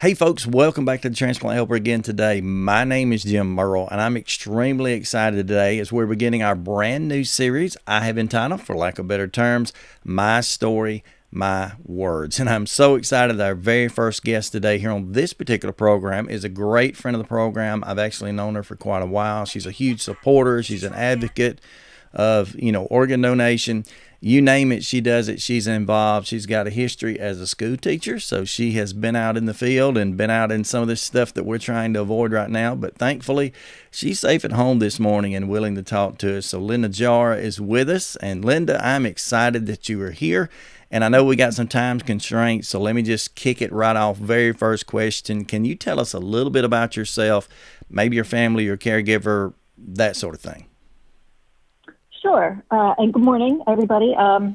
Hey folks, welcome back to the Transplant Helper again today. My name is Jim Merle, and I'm extremely excited today as we're beginning our brand new series I have entitled, for lack of better terms, My Story, My Words. And I'm so excited that our very first guest today here on this particular program is a great friend of the program. I've actually known her for quite a while. She's a huge supporter. She's an advocate of, organ donation. You name it, she does it. She's involved. She's got a history as a school teacher, so she has been out in the field and been out in some of this stuff that we're trying to avoid right now. But thankfully, she's safe at home this morning and willing to talk to us. So Linda Jara is with us. And Linda, I'm excited that you are here. And I know we got some time constraints, so let me just kick it right off. Very first question. Can you tell us a little bit about yourself, maybe your family, your caregiver, that sort of thing? Sure. And good morning, everybody. My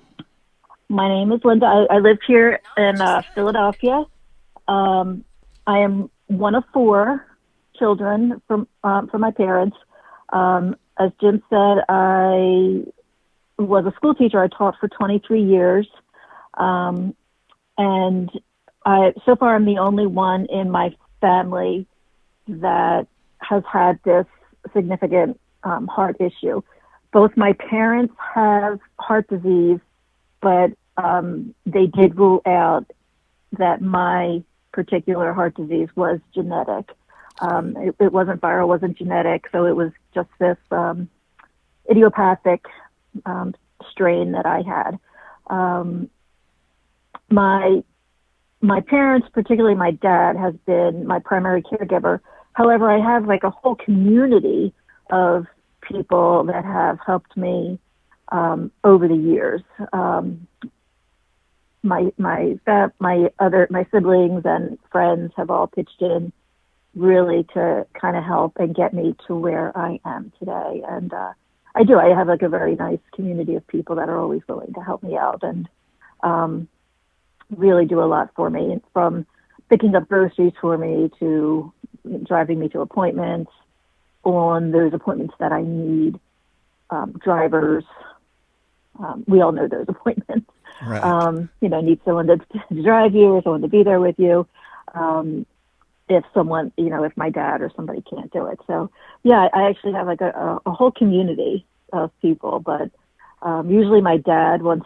name is Linda. I live here in Philadelphia. I am one of four children from my parents. As Jim said, I was a school teacher. I taught for 23 years. And so far, I'm the only one in my family that has had this significant heart issue. Both my parents have heart disease, but they did rule out that my particular heart disease was genetic. It wasn't viral, wasn't genetic, so it was just this idiopathic strain that I had. My parents, particularly my dad, has been my primary caregiver. However, I have like a whole community of people that have helped me over the years. My siblings and friends have all pitched in really to kind of help and get me to where I am today. And I have like a very nice community of people that are always willing to help me out and really do a lot for me, from picking up groceries for me to driving me to appointments, on those appointments that I need, drivers. We all know those appointments. Right. Need someone to drive you or someone to be there with you. If someone, if my dad or somebody can't do it. So, yeah, I actually have like a whole community of people, but usually my dad wants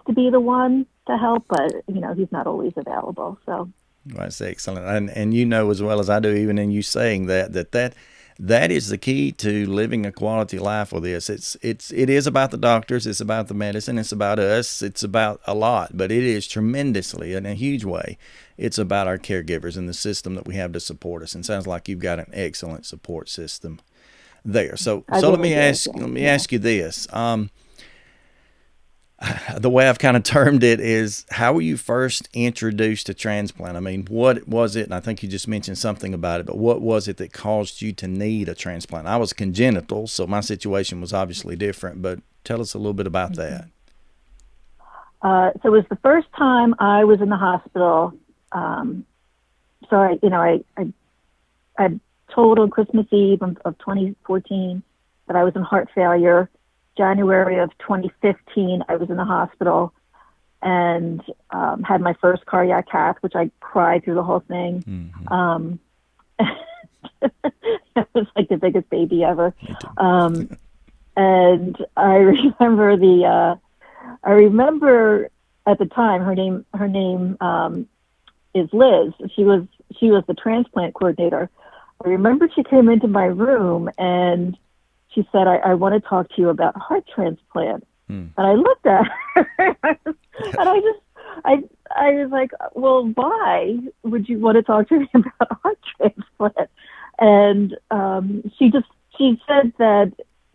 to be the one to help, but, he's not always available. So. That's excellent. And you know as well as I do, even in you saying that is the key to living a quality life with this. It is about the doctors, it's about the medicine, it's about us, it's about a lot, but it is tremendously, in a huge way, it's about our caregivers and the system that we have to support us. And it sounds like you've got an excellent support system there. So let me ask you this. The way I've kind of termed it is, how were you first introduced to transplant? I mean, what was it? And I think you just mentioned something about it, but what was it that caused you to need a transplant? I was congenital, so my situation was obviously different, but tell us a little bit about that. So it was the first time I was in the hospital. I told on Christmas Eve of 2014 that I was in heart failure. January of 2015, I was in the hospital and had my first cardiac cath, which I cried through the whole thing. Mm-hmm. It was like the biggest baby ever. And I remember at the time, her name is Liz. She was the transplant coordinator. I remember she came into my room and she said, I want to talk to you about heart transplant. And I looked at her and I was like, well, why would you want to talk to me about heart transplant? And she said that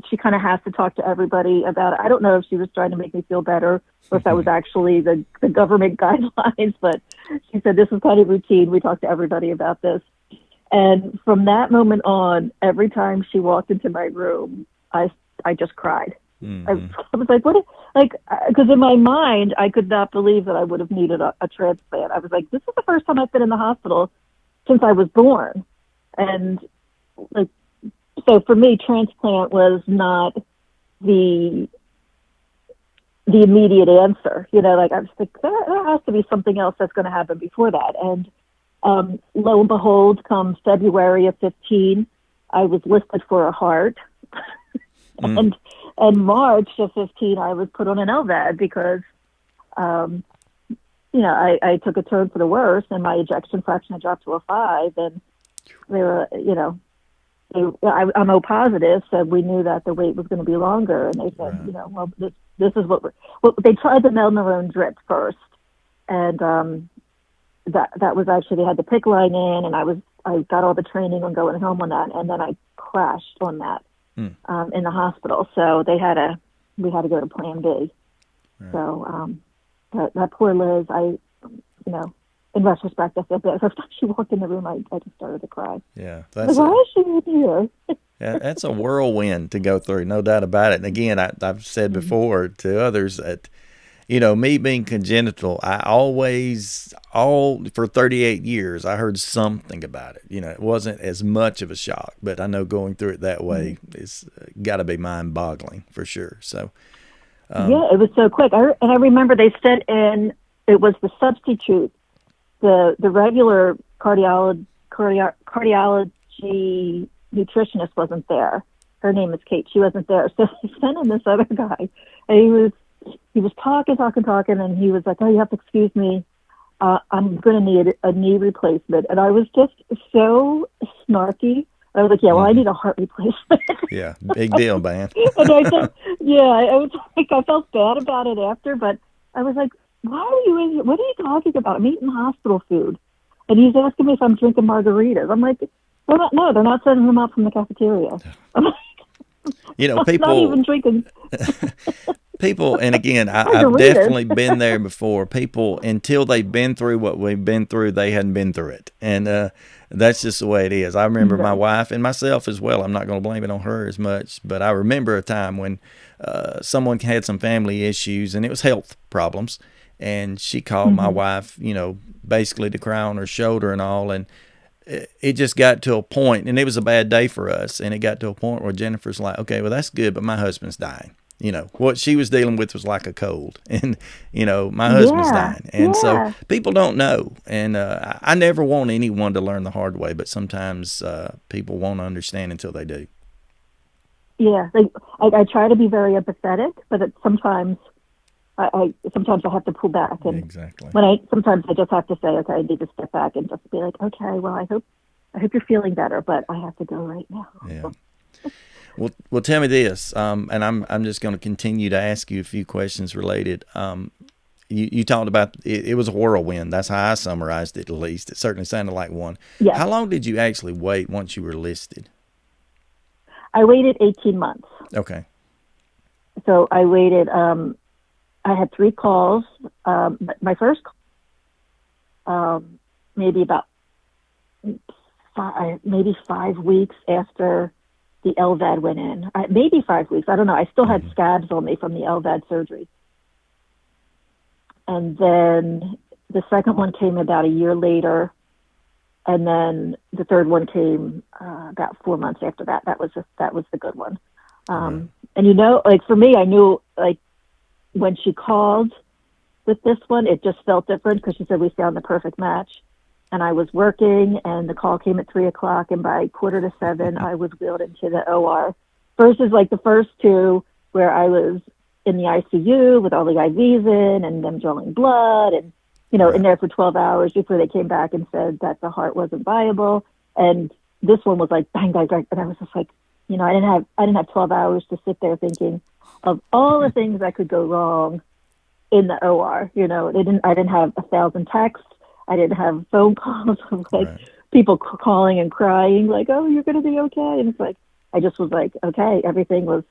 she kind of has to talk to everybody about it. I don't know if she was trying to make me feel better or if that was actually the government guidelines, but she said this is kind of routine. We talk to everybody about this. And from that moment on, every time she walked into my room, I just cried. Mm-hmm. I was like, what? Because in my mind, I could not believe that I would have needed a transplant. I was like, this is the first time I've been in the hospital since I was born. And so for me, transplant was not the immediate answer. I was like, there has to be something else that's going to happen before that. And Lo and behold, come February of 15, I was listed for a heart. Mm. and March of 15, I was put on an LVAD because, I took a turn for the worse, and my ejection fraction had dropped to a 5, and they were, I'm O positive, so we knew that the wait was going to be longer, and they said, Right. well, this is what they tried the Melmarone drip first, and that was actually, they had the PICC line in, and I got all the training on going home on that, and then I crashed on that Mm. in the hospital, so we had to go to Plan B. Right. So that poor Liz, in retrospect, I feel bad. Every time she walked in the room, I just started to cry. Yeah, Like, why is she in here? yeah, that's a whirlwind to go through, no doubt about it. And again, I've said before to others that, me being congenital, I always, for 38 years, I heard something about it. It wasn't as much of a shock, but I know going through it that way is got to be mind boggling for sure. So, Yeah, it was so quick. I remember they said it was the substitute, the regular cardiology nutritionist wasn't there. Her name is Kate. She wasn't there, so they sent in this other guy, and he was talking, and he was like, "Oh, you have to excuse me. I'm going to need a knee replacement." And I was just so snarky. I was like, "Yeah, well, I need a heart replacement." yeah, big deal, man. And I said, "Yeah." I was like, I felt bad about it after, but I was like, "Why are you in here? What are you talking about? I'm eating hospital food." And he's asking me if I'm drinking margaritas. I'm like, no, they're not sending them out from the cafeteria. I'm like, I'm not People even drinking people, and again, I've margaritas. definitely been there before. People, until they've been through what we've been through, they hadn't been through it, and that's just the way it is. I remember my No. wife and myself as well. I'm not going to blame it on her as much, but I remember a time when someone had some family issues, and it was health problems, and she called my Mm-hmm. wife, basically to cry on her shoulder and all, and it just got to a point, and it was a bad day for us, and it got to a point where Jennifer's like, okay, well, that's good, but my husband's dying. What she was dealing with was like a cold, and my husband's Yeah, dying, and so yeah, people don't know, and I never want anyone to learn the hard way, but sometimes people won't understand until they do. yeah. Like I try to be very empathetic, but sometimes sometimes I have to pull back, and Exactly. sometimes I just have to say, okay, I need to step back and just be like, okay, well, I hope you're feeling better, but I have to go right now. Yeah. Well, tell me this, and I'm just going to continue to ask you a few questions related. You talked about it was a whirlwind. That's how I summarized it, at least. It certainly sounded like one. Yes, How long did you actually wait once you were listed? I waited 18 months. Okay. So I waited. I had 3 calls. My first, maybe about maybe 5 weeks after the LVAD went in. Maybe 5 weeks. I don't know. I still had scabs on me from the LVAD surgery. And then the second one came about a year later. And then the third one came about 4 months after that. That was the good one. Right. And like for me, I knew, like, when she called with this one, it just felt different because she said we found the perfect match. And I was working, and the call came at 3:00, and by 6:45, I was wheeled into the OR. Versus like the first 2, where I was in the ICU with all the IVs in, and them drawing blood, and in there for 12 hours before they came back and said that the heart wasn't viable. And this one was like bang, bang, bang, and I was just like, I didn't have 12 hours to sit there thinking of all the things that could go wrong in the OR. I didn't have 1,000 texts. I didn't have phone calls of like people calling and crying, like, "Oh, you're going to be okay." And it's like, I just was like, okay, everything was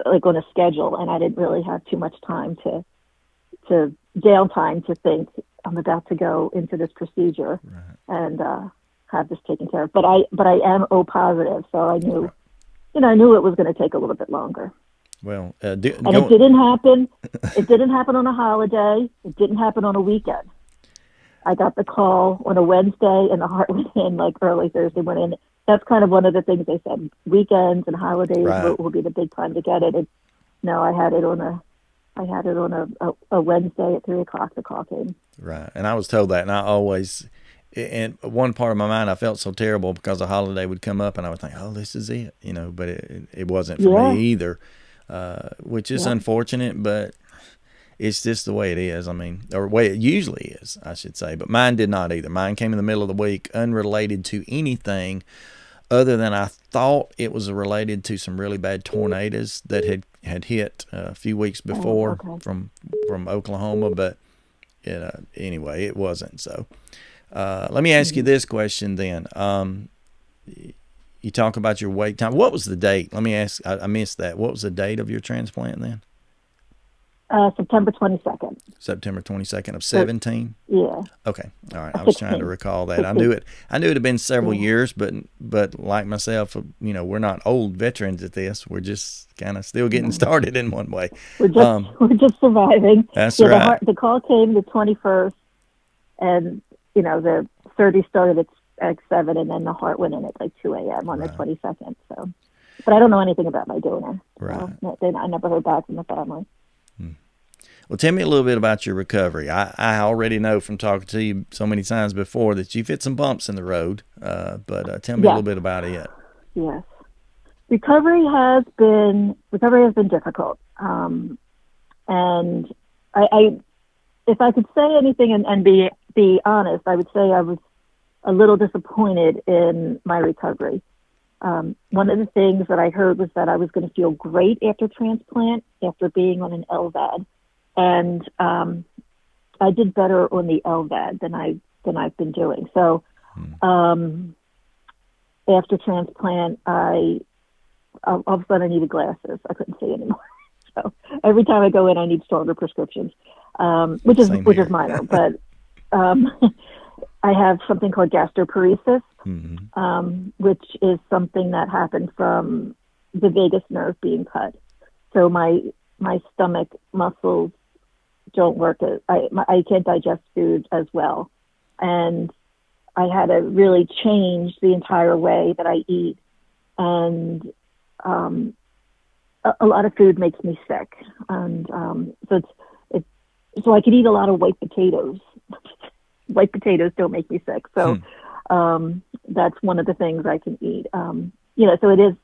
like on a schedule, and I didn't really have too much time to downtime to think I'm about to go into this procedure and have this taken care of. But I am O positive, so I knew, I knew it was going to take a little bit longer. Well, And it didn't happen. It didn't happen on a holiday. It didn't happen on a weekend. I got the call on a Wednesday, and the heart went in like early Thursday went in. That's kind of one of the things they said. Weekends and holidays will be the big time to get it. No, I had it on I had it on a Wednesday at 3 o'clock. The call came. Right. And I was told that, and I always, in one part of my mind, I felt so terrible because a holiday would come up, and I would think, "Oh, this is it," but it wasn't for me Yeah. either, which is Yeah. unfortunate, but it's just the way it is. I mean, or the way it usually is, I should say. But mine did not either. Mine came in the middle of the week, unrelated to anything other than I thought it was related to some really bad tornadoes that had hit a few weeks before Okay. from Oklahoma, but anyway, it wasn't. So let me ask you this question then. You talk about your wait time. What was the date? Let me ask. I missed that. What was the date of your transplant then? September 22nd. September 22nd of 17. Yeah. Okay. All right. I was trying to recall that. I knew it had been several years, but like myself, we're not old veterans at this. We're just kind of still getting started in one way. We're just surviving. That's yeah, right. The call came the 21st, and the surgery started at 7, and then the heart went in at like 2 a.m. on the 22nd. So, but I don't know anything about my donor. Right. So I never heard back from the family. Well, tell me a little bit about your recovery. I already know from talking to you so many times before that you've hit some bumps in the road, but tell me a little bit about it. Yes. Recovery has been difficult. And I if I could say anything and be honest, I would say I was a little disappointed in my recovery. One of the things that I heard was that I was going to feel great after transplant, after being on an LVAD. And I did better on the LVAD than I've been doing. So after transplant, all of a sudden I needed glasses. I couldn't see anymore. So every time I go in, I need stronger prescriptions, which is minor. But I have something called gastroparesis, which is something that happened from the vagus nerve being cut. So my stomach muscles don't work. I can't digest food as well. And I had to really change the entire way that I eat. And a lot of food makes me sick. And so I could eat a lot of white potatoes. White potatoes don't make me sick. So that's one of the things I can eat. So it is.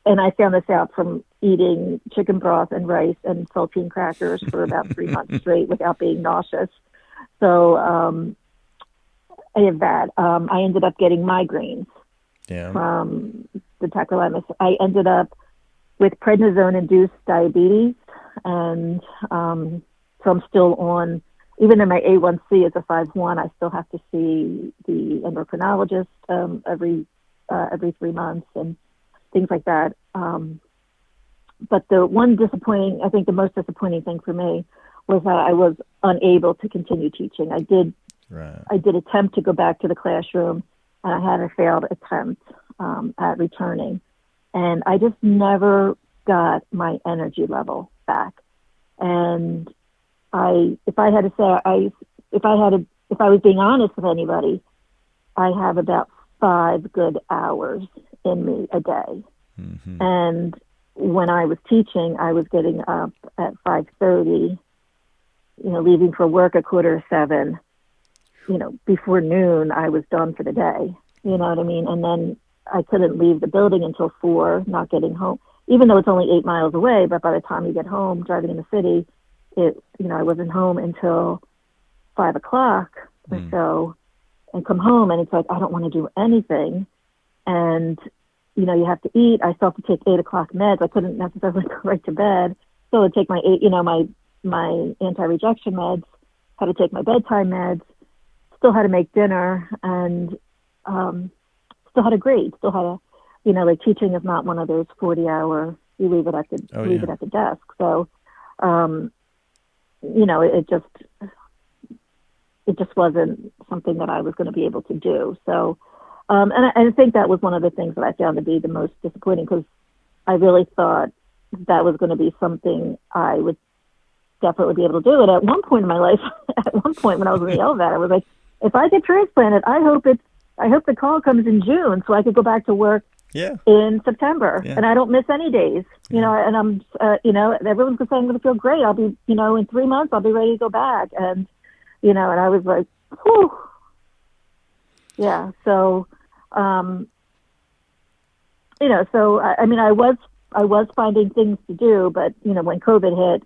And I found this out from eating chicken broth and rice and saltine crackers for about 3 months straight without being nauseous. So I have that. I ended up getting migraines from the tacrolimus. I ended up with prednisone-induced diabetes, and so I'm still on. Even though my A1C is a 5.1, I still have to see the endocrinologist every 3 months and things like that. But the most disappointing thing for me was that I was unable to continue teaching. I did attempt to go back to the classroom, and I had a failed attempt at returning. And I just never got my energy level back. And if I was being honest with anybody, I have about 5 good hours in me a day. And when I was teaching, I was getting up at 5:30, leaving for work at 6:45. Before noon, I was done for the day. You know what I mean? And then I couldn't leave the building until 4, not getting home, even though it's only 8 miles away. But by the time you get home, driving in the city, I wasn't home until 5 o'clock or so, and come home, and it's like, I don't want to do anything. And, you have to eat. I still have to take 8 o'clock meds. I couldn't necessarily go right to bed. So I'd take my anti-rejection meds, had to take my bedtime meds, still had to make dinner, and still had to grade, still had to, teaching is not one of those 40-hour, you leave it at the desk. So, it just wasn't something that I was going to be able to do. So, and I think that was one of the things that I found to be the most disappointing, because I really thought that was going to be something I would definitely be able to do. And at one point in my life, when I was in the LVAD, I was like, if I get transplanted, I hope the call comes in June so I could go back to work Yeah. in September, Yeah. and I don't miss any days. You Yeah. know, and everyone's gonna say I'm gonna feel great. I'll be, in 3 months I'll be ready to go back, and and I was like, whew, yeah. So, um, so I mean, I was finding things to do, but when COVID hit,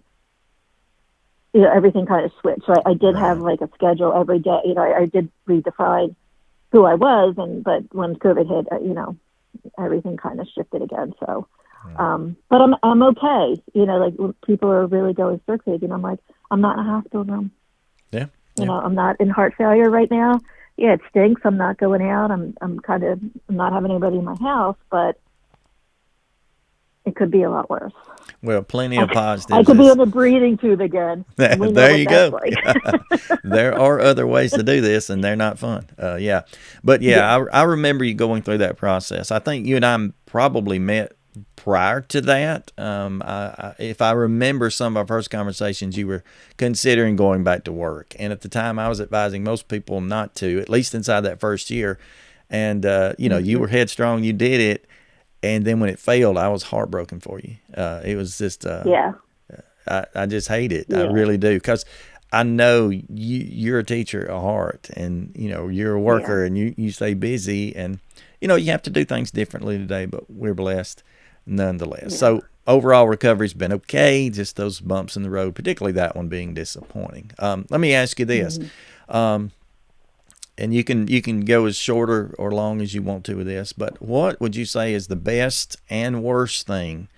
everything kind of switched. So I did have Right. like a schedule every day. I did redefine who I was, but when COVID hit, everything kind of shifted again. So, Right. but I'm okay. Like when people are really going stir crazy, and I'm like, I'm not in a hospital room. Yeah. Yeah. I'm not in heart failure right now. Yeah, it stinks. I'm not going out. I'm not having anybody in my house, but it could be a lot worse. Well, plenty of I positives. could be on the breathing tube again, and we know There what you that's go. like. There are other ways to do this, and they're not fun. Yeah, but Yeah. yeah, I remember you going through that process. I think you and I probably met prior to that. If I remember some of our first conversations, you were considering going back to work, and at the time, I was advising most people not to, at least inside that first year. And you were headstrong, you did it, and then when it failed, I was heartbroken for you. It was just Yeah. I just hate it. I Yeah. really do, because I know you're a teacher at heart, and you're a Yeah. worker, and you stay busy, and you have to do things differently today, but we're blessed nonetheless. Yeah. So overall recovery's been okay. Just those bumps in the road, particularly that one being disappointing. Let me ask you this. Mm-hmm. And you can go as short or long as you want to with this, but what would you say is the best and worst thing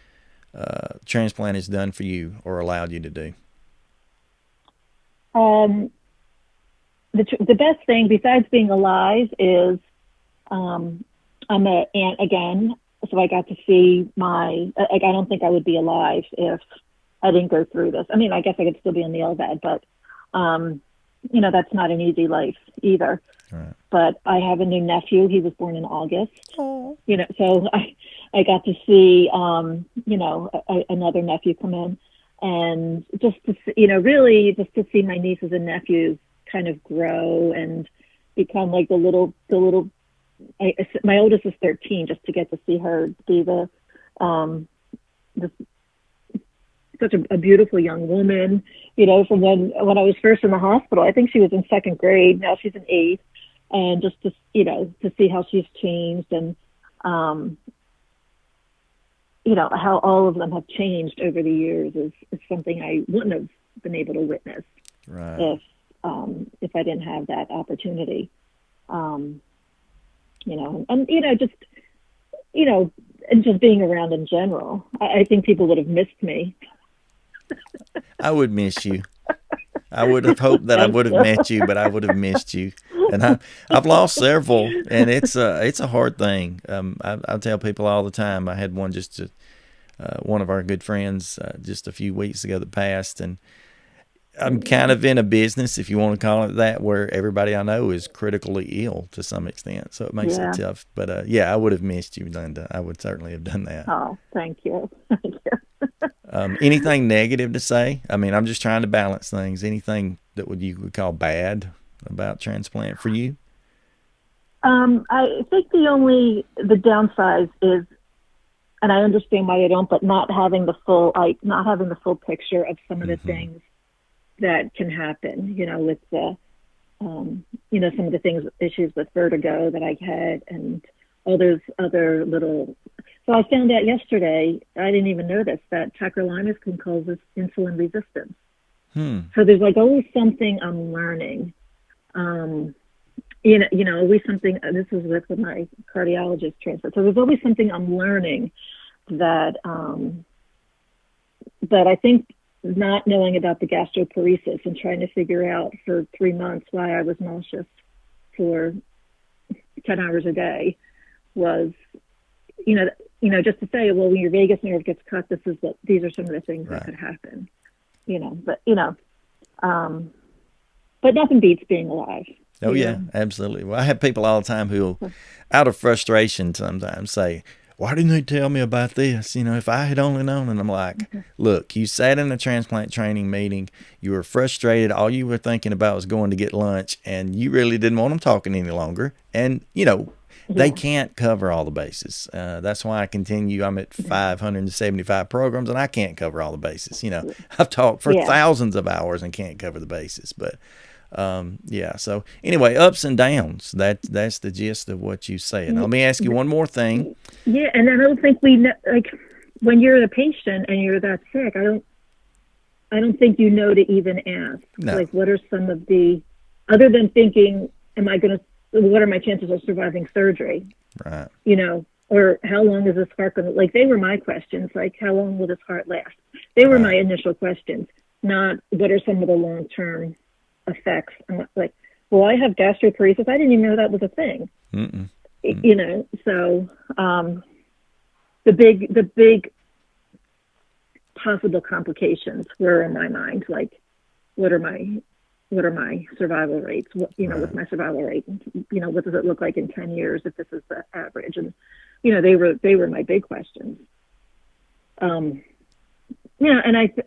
transplant has done for you or allowed you to do? Um, the best thing besides being alive is I'm an aunt again, so I got to see I don't think I would be alive if I didn't go through this. I mean, I guess I could still be on the LVAD, but that's not an easy life either. Right. But I have a new nephew. He was born in August. Oh. So I got to see another nephew come in, and just to really just to see my nieces and nephews kind of grow and become like my oldest is 13, just to get to see her be such a beautiful young woman, from when I was first in the hospital. I think she was in second grade. Now she's in eighth. And just to see how she's changed, and how all of them have changed over the years is something I wouldn't have been able to witness Right. if I didn't have that opportunity. And and just being around in general, I think people would have missed me. I would miss you. I would have hoped that I Thank would have you. met you, but I would have missed you. And I've lost several, and it's a hard thing. I tell people all the time. I had one one of our good friends just a few weeks ago that passed, and I'm kind of in a business, if you want to call it that, where everybody I know is critically ill to some extent. So it makes it Yeah. tough. But yeah, I would have missed you, Linda. I would certainly have done that. Oh, thank you. Thank you. Anything negative to say? I mean, I'm just trying to balance things. Anything that you would call bad about transplant for you? I think the downside is, and I understand why they don't, but not having the full picture of some of the things that can happen, with the, some of the issues with vertigo that I had, and all those other little. So I found out yesterday, I didn't even know this, that tacrolimus can cause this insulin resistance. So there's like always something I'm learning. Always something, this is with my cardiologist transfer. So there's always something I'm learning that I think not knowing about the gastroparesis and trying to figure out for 3 months why I was nauseous for 10 hours a day was, just to say, well, when your vagus nerve gets cut, these are some of the things that could happen, but nothing beats being alive. Oh, yeah, absolutely. Well, I have people all the time who, out of frustration sometimes, say, why didn't they tell me about this? If I had only known. And I'm like, look, you sat in a transplant training meeting. You were frustrated. All you were thinking about was going to get lunch, and you really didn't want them talking any longer. And, they Yeah. can't cover all the bases. That's why I continue. I'm at 575 programs, and I can't cover all the bases. I've talked for Yeah. thousands of hours and can't cover the bases. But yeah. So anyway, ups and downs. That's the gist of what you said. Now, let me ask you one more thing. Yeah, and I don't think we know, like, when you're the patient and you're that sick, I don't think you know to even ask. No. Like, what are some of the, other than thinking, what are my chances of surviving surgery? Right. Or how long is this heart going to, like, they were my questions, like, how long will this heart last? They were my initial questions, not what are some of the long-term effects. I'm not like, well, I have gastroparesis. I didn't even know that was a thing. Mm-mm. So the big possible complications were in my mind, like, what are my survival rates? What's my survival rate? What does it look like in 10 years if this is the average? And they were my big questions. And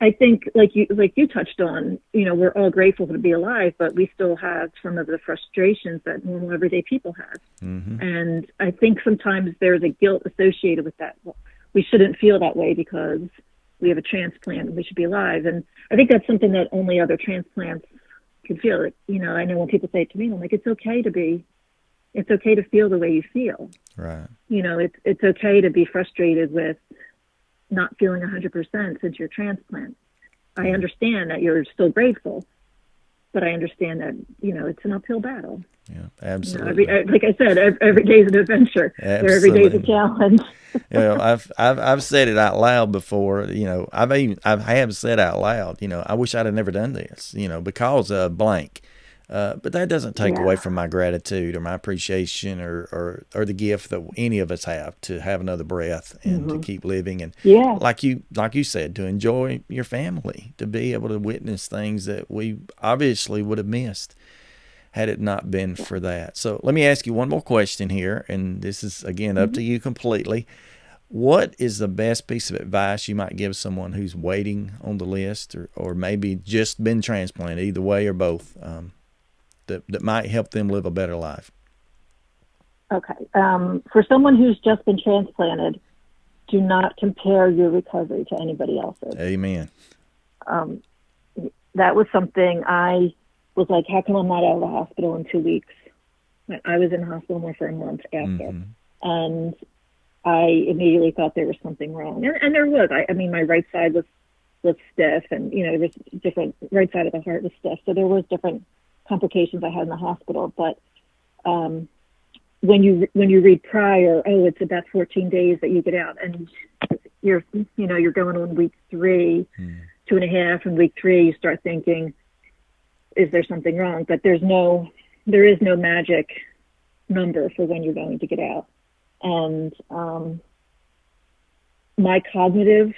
I think, like you touched on, we're all grateful to be alive, but we still have some of the frustrations that normal everyday people have. Mm-hmm. And I think sometimes there's a guilt associated with that. Well, we shouldn't feel that way because we have a transplant and we should be alive. And I think that's something that only other transplants can feel. I know when people say it to me, I'm like, it's okay to feel the way you feel. Right. It's okay to be frustrated with not feeling 100% since your transplant. I understand that you're still grateful, but I understand that, it's an uphill battle. Yeah, absolutely. Like I said, every day is an adventure. Every day is a challenge. I've said it out loud before. I have said out loud. I wish I'd have never done this. Because of blank. But that doesn't take away from my gratitude or my appreciation or the gift that any of us have to have another breath and to keep living. And like you said, to enjoy your family, to be able to witness things that we obviously would have missed had it not been for that. So let me ask you one more question here, and this is, again, up to you completely. What is the best piece of advice you might give someone who's waiting on the list or maybe just been transplanted, either way or both, that might help them live a better life? Okay. For someone who's just been transplanted, do not compare your recovery to anybody else's. Amen. That was something I was like, how come I'm not out of the hospital in 2 weeks? I was in the hospital more for a month after. And I immediately thought there was something wrong. And there was. I mean, my right side was stiff, and, there was different, right side of the heart was stiff. So there was different complications I had in the hospital. But when you read prior, it's about 14 days that you get out, and you're going on week 3, 2.5, and week 3 you start thinking, is there something wrong? But there is no magic number for when you're going to get out. And my cognitive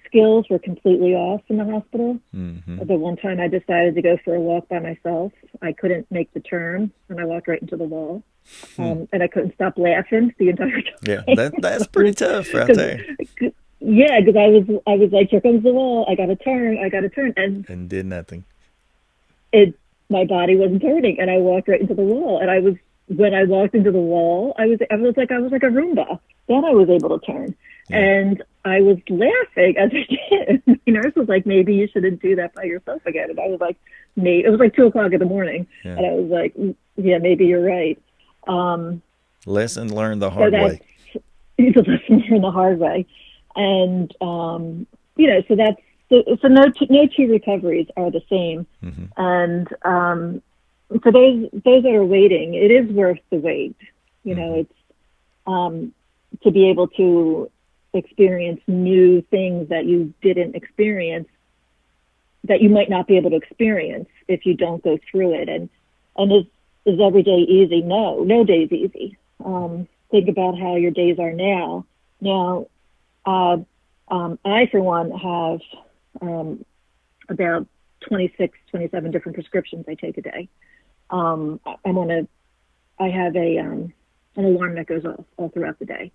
skills were completely off in the hospital. The one time I decided to go for a walk by myself, I couldn't make the turn, and I walked right into the wall. And I couldn't stop laughing the entire time. Yeah, that's pretty tough right there. Yeah, because I was like, here comes the wall. I got to turn, and did nothing. My body wasn't turning, and I walked right into the wall. And when I walked into the wall, I was like a Roomba. Then I was able to turn. Yeah. And I was laughing as I did. The nurse was like, maybe you shouldn't do that by yourself again. And I was like, it was like 2:00 in the morning. Yeah. And I was like, yeah, maybe you're right. Lesson learned the hard way. It's a lesson learned the hard way. And, so that's, so no two recoveries are the same. And for those that are waiting, it is worth the wait. It's to be able to experience new things that you didn't experience, that you might not be able to experience if you don't go through it. And is every day easy? No day's easy. Think about how your days are now. Now, I, for one, have about 26, 27 different prescriptions I take a day. I have an alarm that goes off all throughout the day.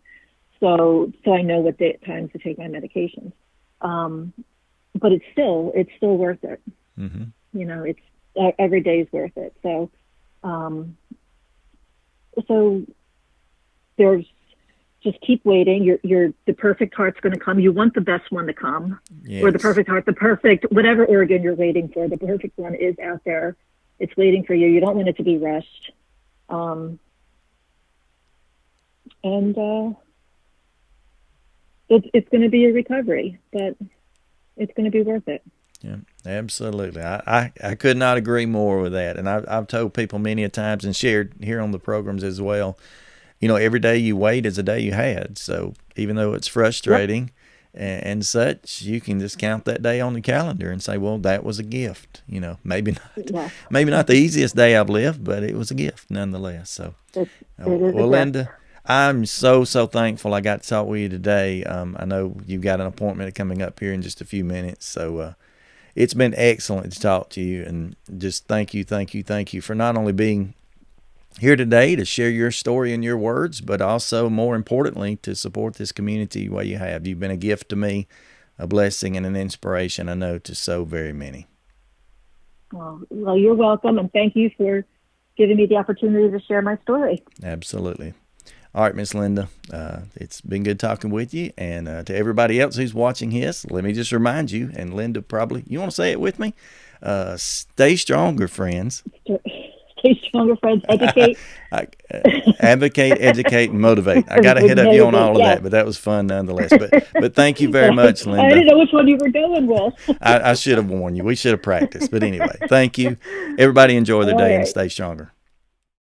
So I know what times to take my medications. But it's still worth it. It's every day is worth it. So there's just keep waiting. The perfect heart's going to come. You want the best one to come, Yes. or the perfect heart, the perfect, whatever organ you're waiting for. The perfect one is out there. It's waiting for you. You don't want it to be rushed. It's going to be a recovery, but it's going to be worth it. Yeah, absolutely. I could not agree more with that. And I've told people many a times and shared here on the programs as well, every day you wait is a day you had. So even though it's frustrating and such, you can just count that day on the calendar and say, well, that was a gift. Maybe not the easiest day I've lived, but it was a gift nonetheless. So, well, Linda, I'm so thankful I got to talk with you today. I know you've got an appointment coming up here in just a few minutes. So, it's been excellent to talk to you, and just thank you for not only being here today to share your story and your words, but also, more importantly, to support this community the way you have. You've been a gift to me, a blessing and an inspiration, I know, to so very many. Well, you're welcome, and thank you for giving me the opportunity to share my story. Absolutely. All right, Miss Linda, it's been good talking with you. And to everybody else who's watching this, let me just remind you, and Linda probably, you want to say it with me? Stay stronger, friends. Stay stronger, friends. Educate. Advocate, educate, and motivate. I got ahead of you on all of that, but that was fun nonetheless. But thank you very much, Linda. I didn't know which one you were going with. I should have warned you. We should have practiced. But anyway, thank you. Everybody enjoy their day and stay stronger.